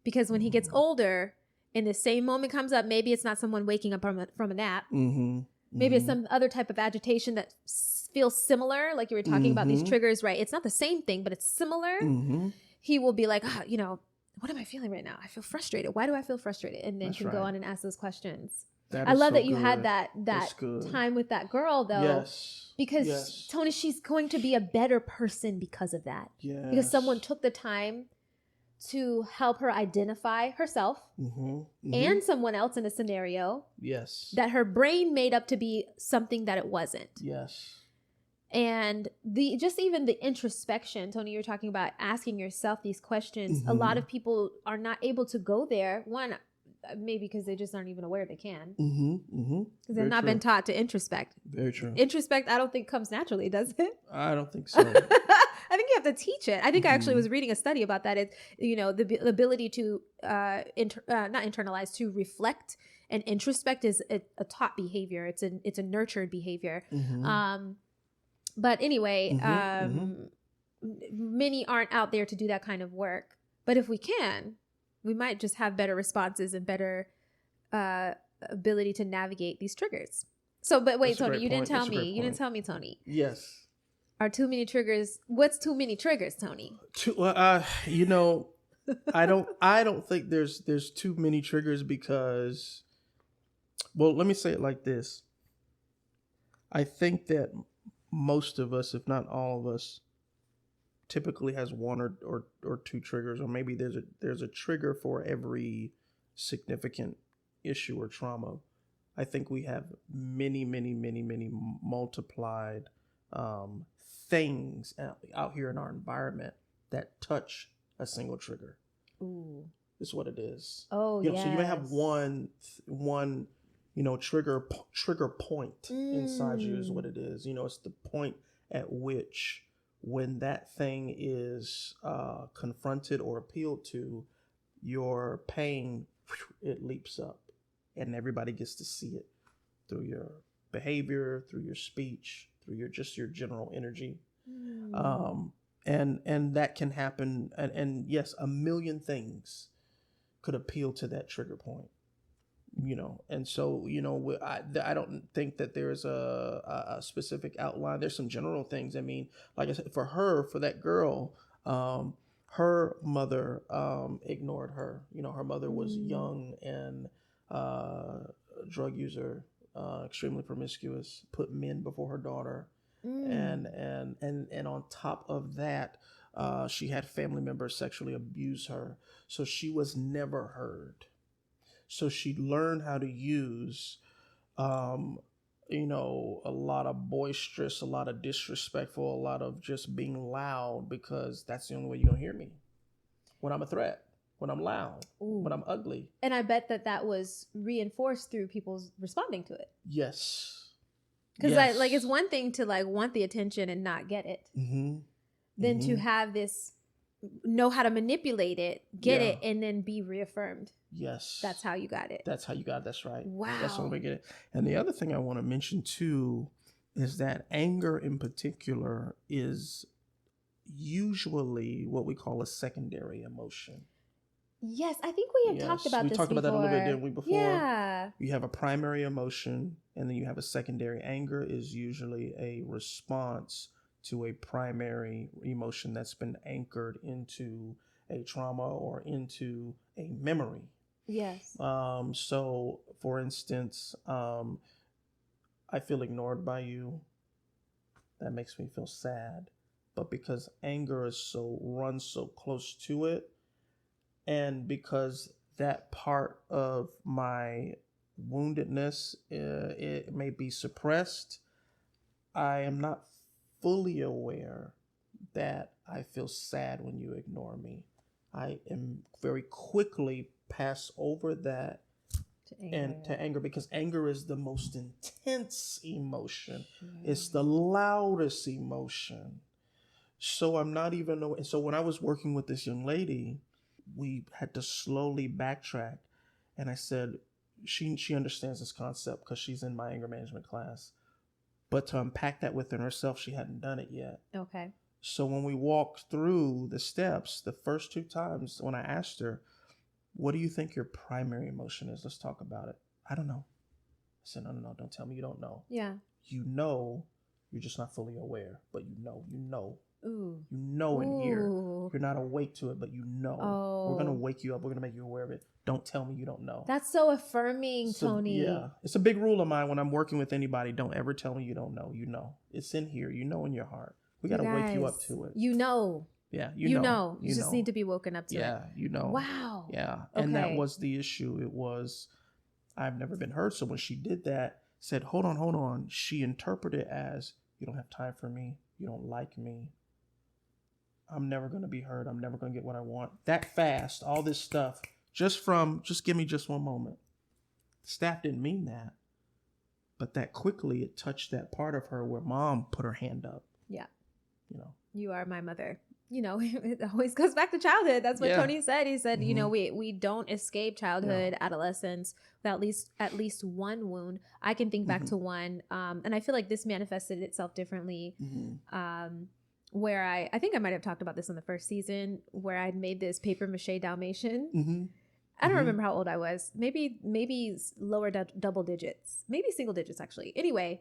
Because when he gets older and the same moment comes up, maybe it's not someone waking up from a nap. Maybe it's some other type of agitation that feels similar, like you were talking about these triggers, right? It's not the same thing, but it's similar. He will be like, what am I feeling right now? I feel frustrated. Why do I feel frustrated? And then can go on and ask those questions. I love that you had that time with that girl, though. Yes. Because, Tony, she's going to be a better person because of that. Yes. Because someone took the time to help her identify herself and someone else in a scenario. Yes. That her brain made up to be something that it wasn't. Yes. And even the introspection, Tony, you're talking about asking yourself these questions. A lot of people are not able to go there. One, maybe because they just aren't even aware they can. Because they've not been taught to introspect. Very true. Introspect, I don't think comes naturally, does it? I don't think so. I think you have to teach it. I think I actually was reading a study about that. It's, the ability to not internalize, to reflect and introspect is a taught behavior. It's a nurtured behavior. But anyway, many aren't out there to do that kind of work. But if we can, we might just have better responses and better ability to navigate these triggers. So, but wait, Tony, you didn't tell me. You didn't tell me, Tony. Yes. Are too many triggers? What's too many triggers, Tony? I don't think there's too many triggers because, well, let me say it like this. I think that most of us, if not all of us, typically has one or two triggers, or maybe there's a trigger for every significant issue or trauma. I think we have many multiplied things out here in our environment that touch a single trigger. Ooh, is what it is. Oh, yes. So you may have one trigger point inside you is what it is. It's the point at which, when that thing is confronted or appealed to, your pain, it leaps up, and everybody gets to see it through your behavior, through your speech, through your general energy. And that can happen. And yes, a million things could appeal to that trigger point. And so, I don't think that there's a specific outline. There's some general things. I mean, like I said, for that girl, her mother ignored her. Her mother was young and drug user, extremely promiscuous, put men before her daughter. And on top of that, she had family members sexually abuse her. So she was never heard. So she learned how to use, a lot of boisterous, a lot of disrespectful, a lot of just being loud, because that's the only way you're going to hear me. When I'm a threat, when I'm loud, when I'm ugly. And I bet that was reinforced through people's responding to it. Yes. Because it's one thing to want the attention and not get it. Then to have this, know how to manipulate it, get it, and then be reaffirmed. Yes. That's how you got it. That's how you got it. That's right. Wow. That's how we get it. And the other thing I want to mention too is that anger in particular is usually what we call a secondary emotion. Yes, I think we have talked about this before. We talked about that a little bit, didn't we, before? Yeah. You have a primary emotion, and then you have a secondary. Anger is usually a response to a primary emotion that's been anchored into a trauma or into a memory. Yes. So, for instance, I feel ignored by you. That makes me feel sad. But because anger runs so close to it, and because that part of my woundedness, it may be suppressed, I am not fully aware that I feel sad when you ignore me. I am very quickly pass over that to anger, because anger is the most intense emotion. It's the loudest emotion. So I'm not even, and so when I was working with this young lady, we had to slowly backtrack. And I said, she understands this concept because she's in my anger management class. But to unpack that within herself, she hadn't done it yet. Okay. So when we walked through the steps, the first 2 times when I asked her, what do you think your primary emotion is? Let's talk about it. I don't know. I said, no, don't tell me you don't know. Yeah. You know, you're just not fully aware, but you know. Ooh. You know in here. You're not awake to it, but you know. Oh. We're going to wake you up. We're going to make you aware of it. Don't tell me you don't know. That's so affirming, Tony. Yeah. It's a big rule of mine when I'm working with anybody. Don't ever tell me you don't know. You know. It's in here. You know in your heart. We got to wake you up to it. You know. Yeah. You know. You just need to be woken up to it. Yeah. You know. Wow. Yeah. And that was the issue. It was, I've never been heard. So when she did that, said, hold on. She interpreted it as, you don't have time for me. You don't like me. I'm never going to be heard. I'm never going to get what I want. That fast, all this stuff, just give me just one moment. Staff didn't mean that. But that quickly, it touched that part of her where mom put her hand up. Yeah. You know. You are my mother. You know, it always goes back to childhood. That's what Tony said. He said, you know, we don't escape childhood, adolescence without at least one wound. I can think back to one. And I feel like this manifested itself differently. Where I think I might have talked about this in the first season, where I'd made this paper mache Dalmatian. I don't remember how old I was. Maybe lower double digits, maybe single digits actually. Anyway,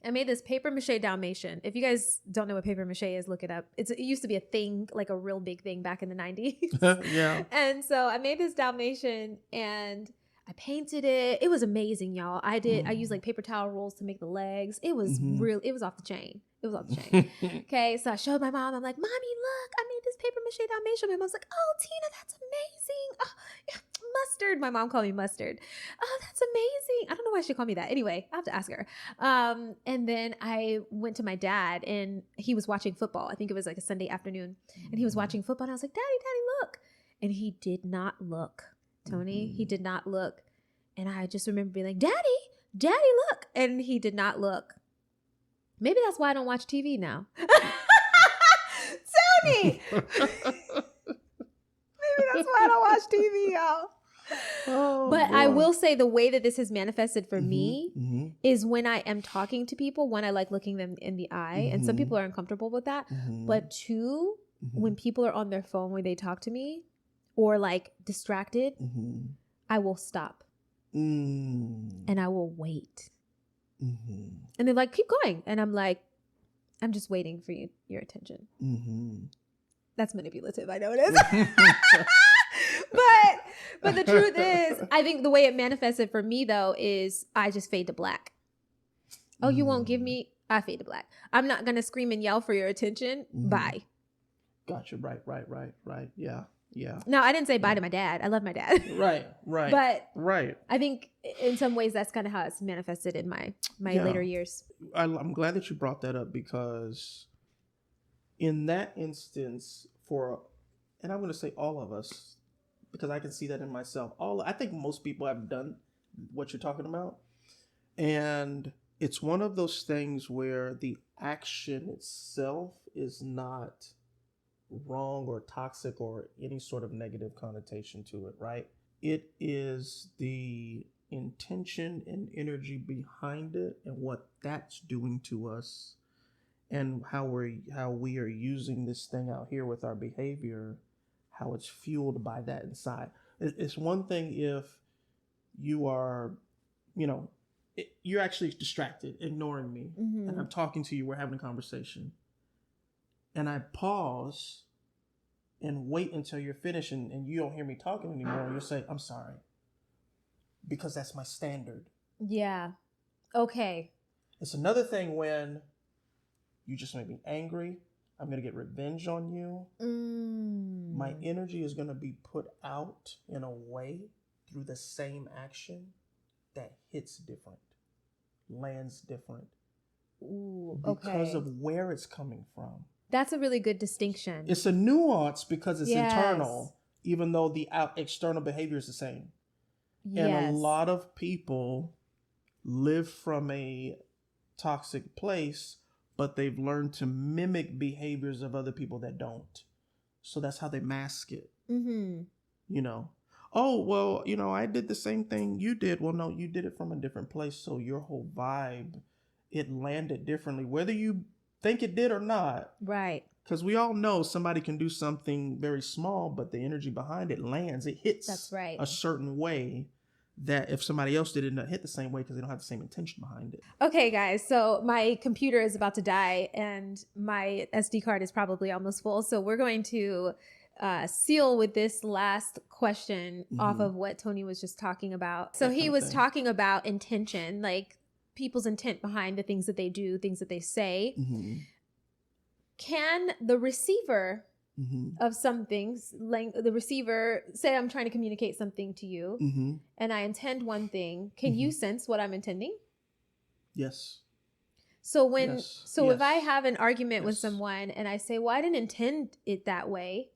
I made this paper mache Dalmatian. If you guys don't know what paper mache is, look it up. It used to be a thing, like a real big thing back in the 90s. Yeah. And so I made this Dalmatian and I painted it. It was amazing, y'all. I used like paper towel rolls to make the legs. It was it was off the chain. Okay, so I showed my mom. I'm like, Mommy, look, I made this paper mache Dalmatian. My mom's like, oh, Tina, that's amazing. Oh, yeah, mustard. My mom called me mustard. Oh, that's amazing. I don't know why she called me that. Anyway, I have to ask her. And then I went to my dad and he was watching football. I think it was like a Sunday afternoon. And he was watching football. And I was like, Daddy, look. And he did not look. Tony, he did not look. And I just remember being like, Daddy, look. And he did not look. Maybe that's why I don't watch TV now. Tony! Maybe that's why I don't watch TV, y'all. Oh, but boy. I will say the way that this has manifested for me is when I am talking to people, one, I like looking them in the eye. And some people are uncomfortable with that. But two, when people are on their phone when they talk to me or like distracted, I will stop. And I will wait. And they're like, keep going. And I'm like, I'm just waiting for your attention. That's manipulative. I know it is. but the truth is, I think the way it manifested for me though is I just fade to black. Oh, you won't give me? I fade to black. I'm not going to scream and yell for your attention. Bye. Gotcha. Right. Yeah. Yeah. No, I didn't say bye to my dad. I love my dad. Right. But right. I think in some ways that's kind of how it's manifested in my later years. I'm glad that you brought that up because in that instance and I'm going to say all of us, because I can see that in myself. I think most people have done what you're talking about. And it's one of those things where the action itself is not wrong or toxic or any sort of negative connotation to it, right? It is the intention and energy behind it and what that's doing to us and how we are using this thing out here with our behavior, how it's fueled by that inside. It's one thing if you are, you're actually distracted, ignoring me, and I'm talking to you, we're having a conversation. And I pause and wait until you're finished and you don't hear me talking anymore. And you'll say, I'm sorry. Because that's my standard. Yeah. Okay. It's another thing when you just made me angry. I'm going to get revenge on you. My energy is going to be put out in a way through the same action that hits different, lands different. Ooh, okay. Because of where it's coming from. That's a really good distinction. It's a nuance because it's internal, even though the external behavior is the same. And a Yes. lot of people live from a toxic place, but they've learned to mimic behaviors of other people that don't. So that's how they mask it. Mm-hmm. You know, oh, well, I did the same thing you did. Well, no, you did it from a different place. So your whole vibe, it landed differently, whether you think it did or not. Right. Because we all know somebody can do something very small, but the energy behind it lands. It hits That's right. a certain way that if somebody else did it, not hit the same way because they don't have the same intention behind it. Okay, guys. So my computer is about to die and my SD card is probably almost full. So we're going to seal with this last question off of what Tony was just talking about. So he was talking about intention, like people's intent behind the things that they do, things that they say. Can the receiver of some things, like the receiver, say I'm trying to communicate something to you and I intend one thing, can you sense what I'm intending? Yes. So if I have an argument with someone and I say, well, I didn't intend it that way.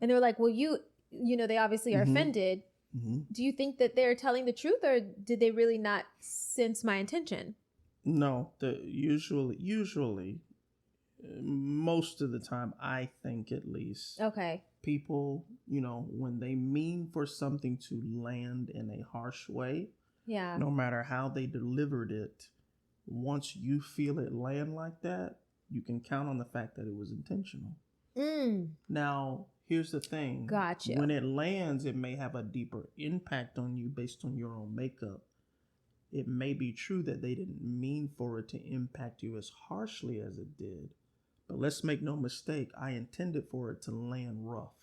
And they're like, well, they obviously are offended. Do you think that they're telling the truth, or did they really not sense my intention? No, usually, most of the time, I think at least. Okay. People, when they mean for something to land in a harsh way, no matter how they delivered it, once you feel it land like that, you can count on the fact that it was intentional. Now, here's the thing. Gotcha. When it lands, it may have a deeper impact on you based on your own makeup. It may be true that they didn't mean for it to impact you as harshly as it did. But let's make no mistake, I intended for it to land rough.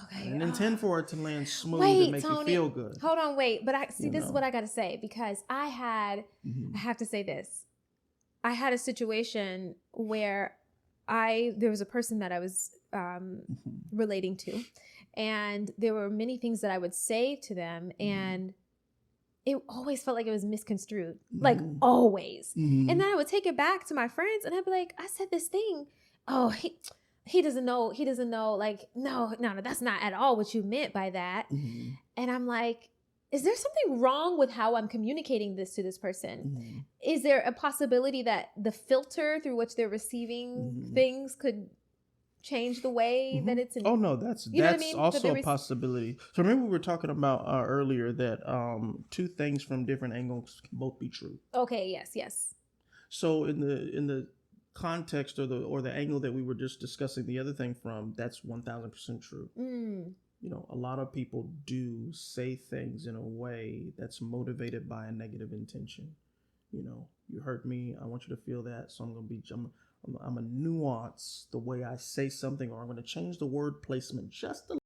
Okay. I didn't intend for it to land smooth and make you feel good. Hold on, wait. But this is what I got to say, because I have to say this. I had a situation where there was a person that I was relating to, and there were many things that I would say to them, and it always felt like it was misconstrued, like always. And then I would take it back to my friends and I'd be like, I said this thing. Oh, he doesn't know. He doesn't know. Like, no, that's not at all what you meant by that. And I'm like, is there something wrong with how I'm communicating this to this person? Is there a possibility that the filter through which they're receiving things could change the way that it's oh no, that's also a possibility. So remember we were talking about earlier that two things from different angles can both be true. Okay, yes. So in the context or the angle that we were just discussing the other thing from, that's 1000% true. A lot of people do say things in a way that's motivated by a negative intention. You hurt me, I want you to feel that, so I'm a nuance the way I say something, or I'm going to change the word placement just a little.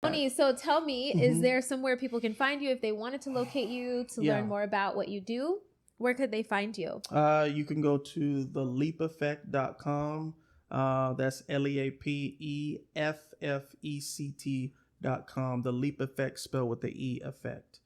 Tony, so tell me, is there somewhere people can find you if they wanted to locate you to learn more about what you do? Where could they find you? You can go to theleapeffect.com. That's LEAPEFFECT.com. The Leap Effect, spelled with the E effect.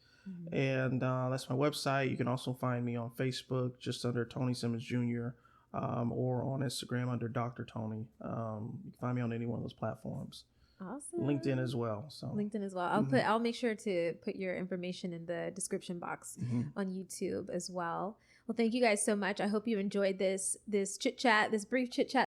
And that's my website. You can also find me on Facebook just under Tony Simmons Jr. Or on Instagram under Dr. Tony. You can find me on any one of those platforms. Awesome. LinkedIn as well. So LinkedIn as well. I'll make sure to put your information in the description box on YouTube as well. Well, thank you guys so much. I hope you enjoyed this chit chat, this brief chit chat